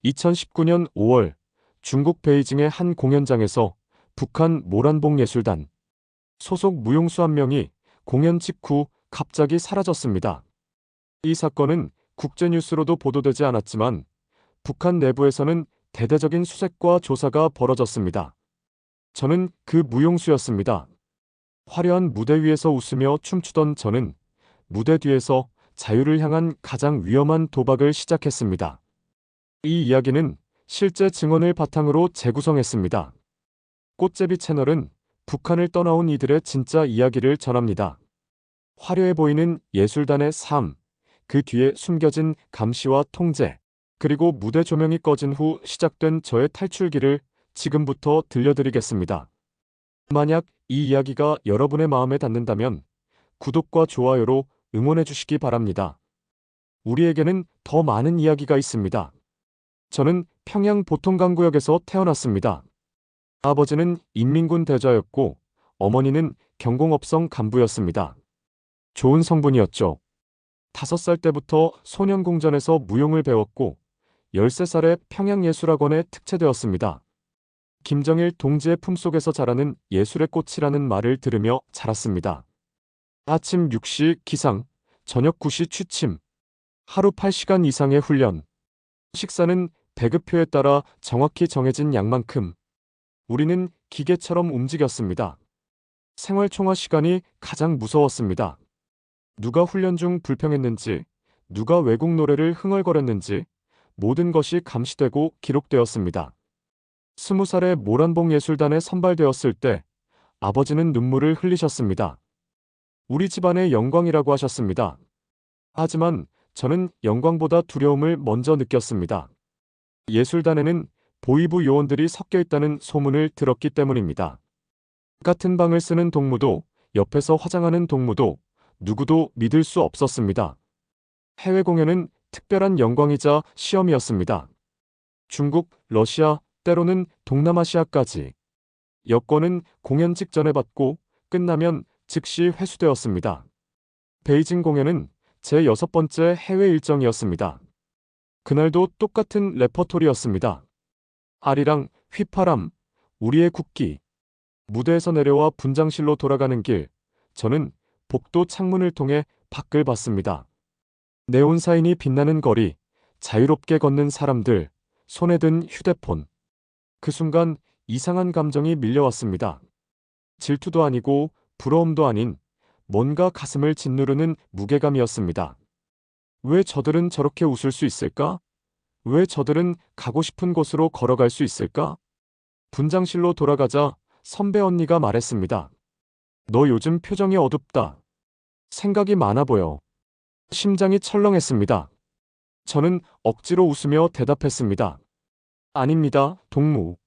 2019년 5월 중국 베이징의 한 공연장에서 북한 모란봉예술단 소속 무용수 한 명이 공연 직후 갑자기 사라졌습니다. 이 사건은 국제뉴스로도 보도되지 않았지만 북한 내부에서는 대대적인 수색과 조사가 벌어졌습니다. 저는 그 무용수였습니다. 화려한 무대 위에서 웃으며 춤추던 저는 무대 뒤에서 자유를 향한 가장 위험한 도박을 시작했습니다. 이 이야기는 실제 증언을 바탕으로 재구성했습니다. 꽃제비 채널은 북한을 떠나온 이들의 진짜 이야기를 전합니다. 화려해 보이는 예술단의 삶, 그 뒤에 숨겨진 감시와 통제, 그리고 무대 조명이 꺼진 후 시작된 저의 탈출기를 지금부터 들려드리겠습니다. 만약 이 이야기가 여러분의 마음에 닿는다면 구독과 좋아요로 응원해 주시기 바랍니다. 우리에게는 더 많은 이야기가 있습니다. 저는 평양 보통강구역에서 태어났습니다. 아버지는 인민군 대좌였고 어머니는 경공업성 간부였습니다. 좋은 성분이었죠. 5살 때부터 소년공전에서 무용을 배웠고 13살에 평양예술학원에 특채되었습니다. 김정일 동지의 품속에서 자라는 예술의 꽃이라는 말을 들으며 자랐습니다. 아침 6시 기상, 저녁 9시 취침, 하루 8시간 이상의 훈련. 식사는 배급표에 따라 정확히 정해진 양만큼. 우리는 기계처럼 움직였습니다. 생활총화 시간이 가장 무서웠습니다. 누가 훈련 중 불평했는지, 누가 외국 노래를 흥얼거렸는지 모든 것이 감시되고 기록되었습니다. 20살에 모란봉예술단에 선발되었을 때 아버지는 눈물을 흘리셨습니다. 우리 집안의 영광이라고 하셨습니다. 하지만 저는 영광보다 두려움을 먼저 느꼈습니다. 예술단에는 보이부 요원들이 섞여 있다는 소문을 들었기 때문입니다. 같은 방을 쓰는 동무도, 옆에서 화장하는 동무도 누구도 믿을 수 없었습니다. 해외 공연은 특별한 영광이자 시험이었습니다. 중국, 러시아, 때로는 동남아시아까지. 여권은 공연 직전에 받고 끝나면 즉시 회수되었습니다. 베이징 공연은 제 6번째 해외 일정이었습니다. 그날도 똑같은 레퍼토리였습니다. 아리랑, 휘파람, 우리의 국기. 무대에서 내려와 분장실로 돌아가는 길, 저는 복도 창문을 통해 밖을 봤습니다. 네온 사인이 빛나는 거리, 자유롭게 걷는 사람들, 손에 든 휴대폰. 그 순간 이상한 감정이 밀려왔습니다. 질투도 아니고 부러움도 아닌 뭔가 가슴을 짓누르는 무게감이었습니다. 왜 저들은 저렇게 웃을 수 있을까? 왜 저들은 가고 싶은 곳으로 걸어갈 수 있을까? 분장실로 돌아가자 선배 언니가 말했습니다. 너 요즘 표정이 어둡다. 생각이 많아 보여. 심장이 철렁했습니다. 저는 억지로 웃으며 대답했습니다. 아닙니다, 동무.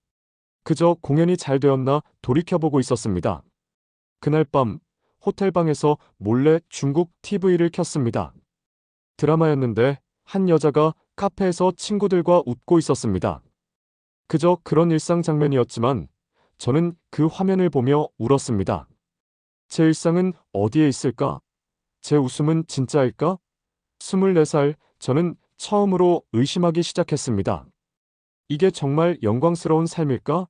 그저 공연이 잘 되었나 돌이켜보고 있었습니다. 그날 밤 호텔방에서 몰래 중국 TV를 켰습니다. 드라마였는데 한 여자가 카페에서 친구들과 웃고 있었습니다. 그저 그런 일상 장면이었지만 저는 그 화면을 보며 울었습니다. 제 일상은 어디에 있을까? 제 웃음은 진짜일까? 24살 저는 처음으로 의심하기 시작했습니다. 이게 정말 영광스러운 삶일까?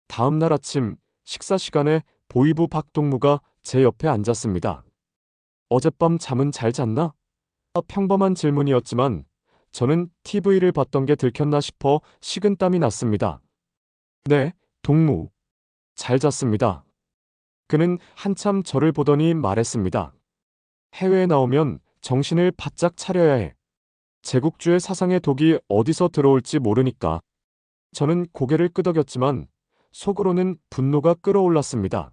다음 날 아침 식사 시간에 보이부 박동무가 제 옆에 앉았습니다. 어젯밤 잠은 잘 잤나? 평범한 질문이었지만 저는 TV를 봤던 게 들켰나 싶어 식은땀이 났습니다. 네, 동무. 잘 잤습니다. 그는 한참 저를 보더니 말했습니다. 해외에 나오면 정신을 바짝 차려야 해. 제국주의 사상의 독이 어디서 들어올지 모르니까. 저는 고개를 끄덕였지만 속으로는 분노가 끓어올랐습니다.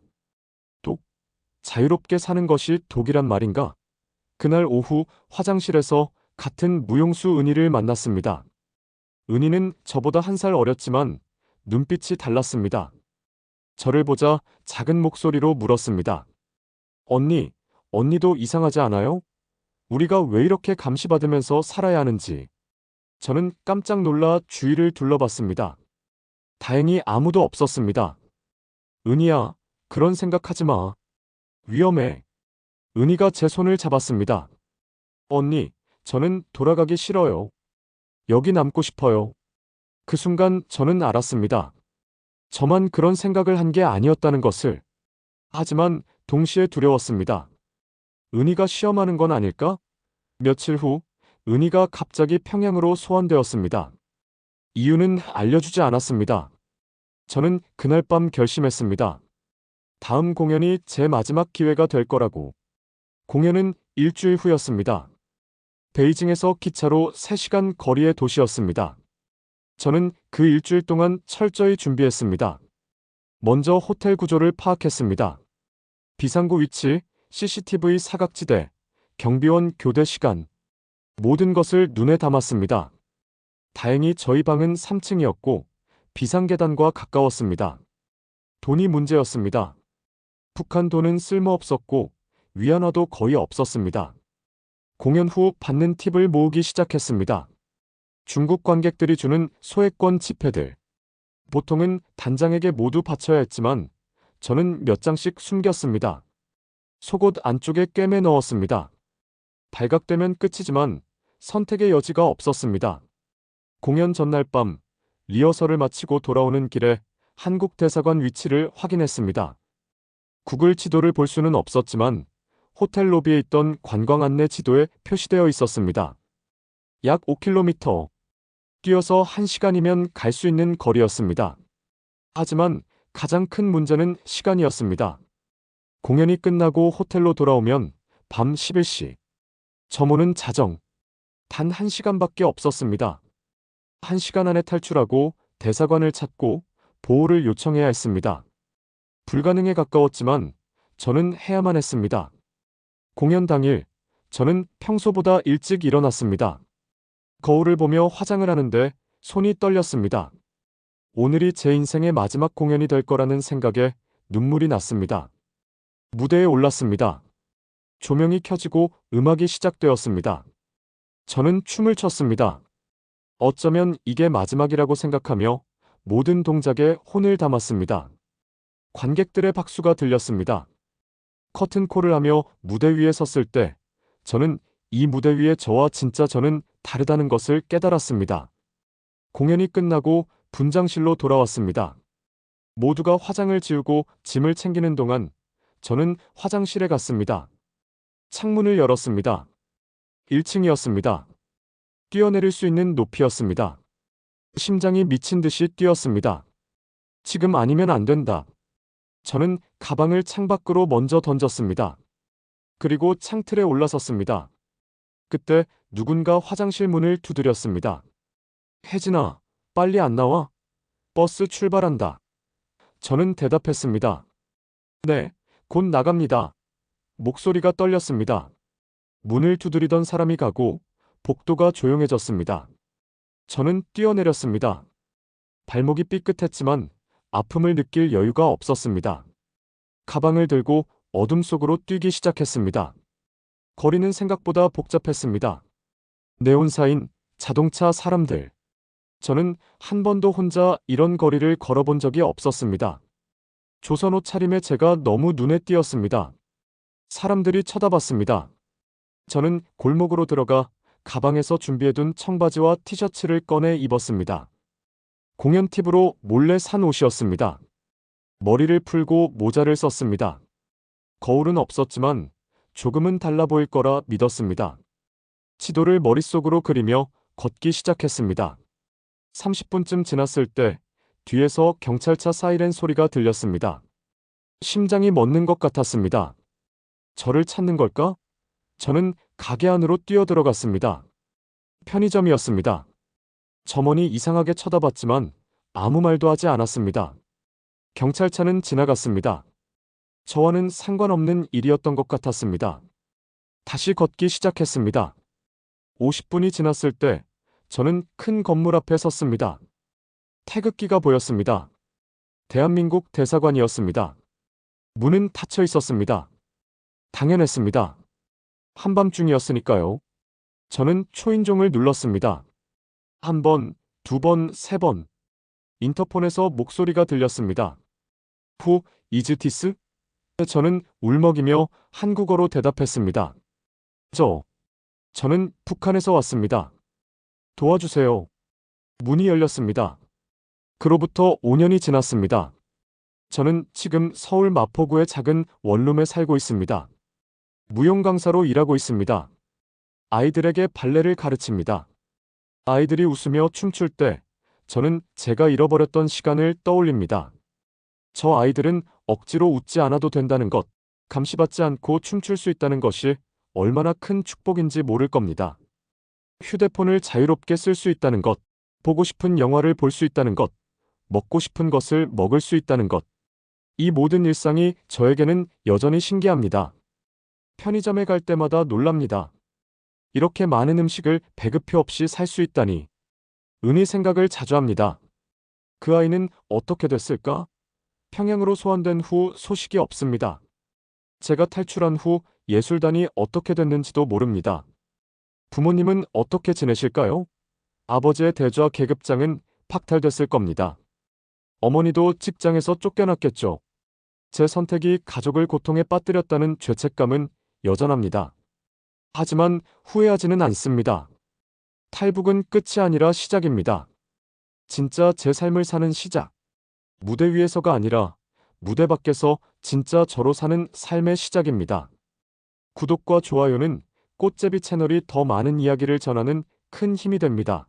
독? 자유롭게 사는 것이 독이란 말인가? 그날 오후 화장실에서 같은 무용수 은희를 만났습니다. 은희는 저보다 1살 어렸지만 눈빛이 달랐습니다. 저를 보자 작은 목소리로 물었습니다. 언니, 언니도 이상하지 않아요? 우리가 왜 이렇게 감시받으면서 살아야 하는지. 저는 깜짝 놀라 주위를 둘러봤습니다. 다행히 아무도 없었습니다. 은희야, 그런 생각하지 마. 위험해. 은희가 제 손을 잡았습니다. 언니, 저는 돌아가기 싫어요. 여기 남고 싶어요. 그 순간 저는 알았습니다. 저만 그런 생각을 한 게 아니었다는 것을. 하지만 동시에 두려웠습니다. 은희가 시험하는 건 아닐까? 며칠 후, 은희가 갑자기 평양으로 소환되었습니다. 이유는 알려주지 않았습니다. 저는 그날 밤 결심했습니다. 다음 공연이 제 마지막 기회가 될 거라고. 공연은 일주일 후였습니다. 베이징에서 기차로 3시간 거리의 도시였습니다. 저는 그 일주일 동안 철저히 준비했습니다. 먼저 호텔 구조를 파악했습니다. 비상구 위치, CCTV 사각지대, 경비원 교대 시간, 모든 것을 눈에 담았습니다. 다행히 저희 방은 3층이었고 비상계단과 가까웠습니다. 돈이 문제였습니다. 북한 돈은 쓸모없었고 위안화도 거의 없었습니다. 공연 후 받는 팁을 모으기 시작했습니다. 중국 관객들이 주는 소액권 지폐들. 보통은 단장에게 모두 바쳐야 했지만 저는 몇 장씩 숨겼습니다. 속옷 안쪽에 꿰매 넣었습니다. 발각되면 끝이지만 선택의 여지가 없었습니다. 공연 전날 밤 리허설을 마치고 돌아오는 길에 한국 대사관 위치를 확인했습니다. 구글 지도를 볼 수는 없었지만 호텔 로비에 있던 관광 안내 지도에 표시되어 있었습니다. 약 5km. 뛰어서 1시간이면 갈 수 있는 거리였습니다. 하지만 가장 큰 문제는 시간이었습니다. 공연이 끝나고 호텔로 돌아오면 밤 11시. 점호는 자정. 단 1시간밖에 없었습니다. 1시간 안에 탈출하고 대사관을 찾고 보호를 요청해야 했습니다. 불가능에 가까웠지만 저는 해야만 했습니다. 공연 당일, 저는 평소보다 일찍 일어났습니다. 거울을 보며 화장을 하는데 손이 떨렸습니다. 오늘이 제 인생의 마지막 공연이 될 거라는 생각에 눈물이 났습니다. 무대에 올랐습니다. 조명이 켜지고 음악이 시작되었습니다. 저는 춤을 췄습니다. 어쩌면 이게 마지막이라고 생각하며 모든 동작에 혼을 담았습니다. 관객들의 박수가 들렸습니다. 커튼콜을 하며 무대 위에 섰을 때 저는 이 무대 위에 저와 진짜 저는 다르다는 것을 깨달았습니다. 공연이 끝나고 분장실로 돌아왔습니다. 모두가 화장을 지우고 짐을 챙기는 동안 저는 화장실에 갔습니다. 창문을 열었습니다. 1층이었습니다. 뛰어내릴 수 있는 높이였습니다. 심장이 미친 듯이 뛰었습니다. 지금 아니면 안 된다. 저는 가방을 창밖으로 먼저 던졌습니다. 그리고 창틀에 올라섰습니다. 그때 누군가 화장실 문을 두드렸습니다. 혜진아, 빨리 안 나와? 버스 출발한다. 저는 대답했습니다. 네, 곧 나갑니다. 목소리가 떨렸습니다. 문을 두드리던 사람이 가고 복도가 조용해졌습니다. 저는 뛰어내렸습니다. 발목이 삐끗했지만 아픔을 느낄 여유가 없었습니다. 가방을 들고 어둠 속으로 뛰기 시작했습니다. 거리는 생각보다 복잡했습니다. 네온사인, 자동차, 사람들. 저는 한 번도 혼자 이런 거리를 걸어본 적이 없었습니다. 조선 옷 차림에 제가 너무 눈에 띄었습니다. 사람들이 쳐다봤습니다. 저는 골목으로 들어가 가방에서 준비해둔 청바지와 티셔츠를 꺼내 입었습니다. 공연 팁으로 몰래 산 옷이었습니다. 머리를 풀고 모자를 썼습니다. 거울은 없었지만 조금은 달라 보일 거라 믿었습니다. 지도를 머릿속으로 그리며 걷기 시작했습니다. 30분쯤 지났을 때 뒤에서 경찰차 사이렌 소리가 들렸습니다. 심장이 멎는 것 같았습니다. 저를 찾는 걸까? 저는 가게 안으로 뛰어들어갔습니다. 편의점이었습니다. 점원이 이상하게 쳐다봤지만 아무 말도 하지 않았습니다. 경찰차는 지나갔습니다. 저와는 상관없는 일이었던 것 같았습니다. 다시 걷기 시작했습니다. 50분이 지났을 때 저는 큰 건물 앞에 섰습니다. 태극기가 보였습니다. 대한민국 대사관이었습니다. 문은 닫혀 있었습니다. 당연했습니다. 한밤중이었으니까요. 저는 초인종을 눌렀습니다. 한 번, 두 번, 세 번. 인터폰에서 목소리가 들렸습니다. 후, 이즈티스? 저는 울먹이며 한국어로 대답했습니다. 저는 북한에서 왔습니다. 도와주세요. 문이 열렸습니다. 그로부터 5년이 지났습니다. 저는 지금 서울 마포구의 작은 원룸에 살고 있습니다. 무용 강사로 일하고 있습니다. 아이들에게 발레를 가르칩니다. 아이들이 웃으며 춤출 때 저는 제가 잃어버렸던 시간을 떠올립니다. 저 아이들은 억지로 웃지 않아도 된다는 것, 감시받지 않고 춤출 수 있다는 것이 얼마나 큰 축복인지 모를 겁니다. 휴대폰을 자유롭게 쓸 수 있다는 것, 보고 싶은 영화를 볼 수 있다는 것, 먹고 싶은 것을 먹을 수 있다는 것. 이 모든 일상이 저에게는 여전히 신기합니다. 편의점에 갈 때마다 놀랍니다. 이렇게 많은 음식을 배급표 없이 살 수 있다니. 은희 생각을 자주 합니다. 그 아이는 어떻게 됐을까? 평양으로 소환된 후 소식이 없습니다. 제가 탈출한 후 예술단이 어떻게 됐는지도 모릅니다. 부모님은 어떻게 지내실까요? 아버지의 대좌 계급장은 박탈됐을 겁니다. 어머니도 직장에서 쫓겨났겠죠. 제 선택이 가족을 고통에 빠뜨렸다는 죄책감은 여전합니다. 하지만 후회하지는 않습니다. 탈북은 끝이 아니라 시작입니다. 진짜 제 삶을 사는 시작. 무대 위에서가 아니라 무대 밖에서 진짜 저로 사는 삶의 시작입니다. 구독과 좋아요는 꽃제비 채널이 더 많은 이야기를 전하는 큰 힘이 됩니다.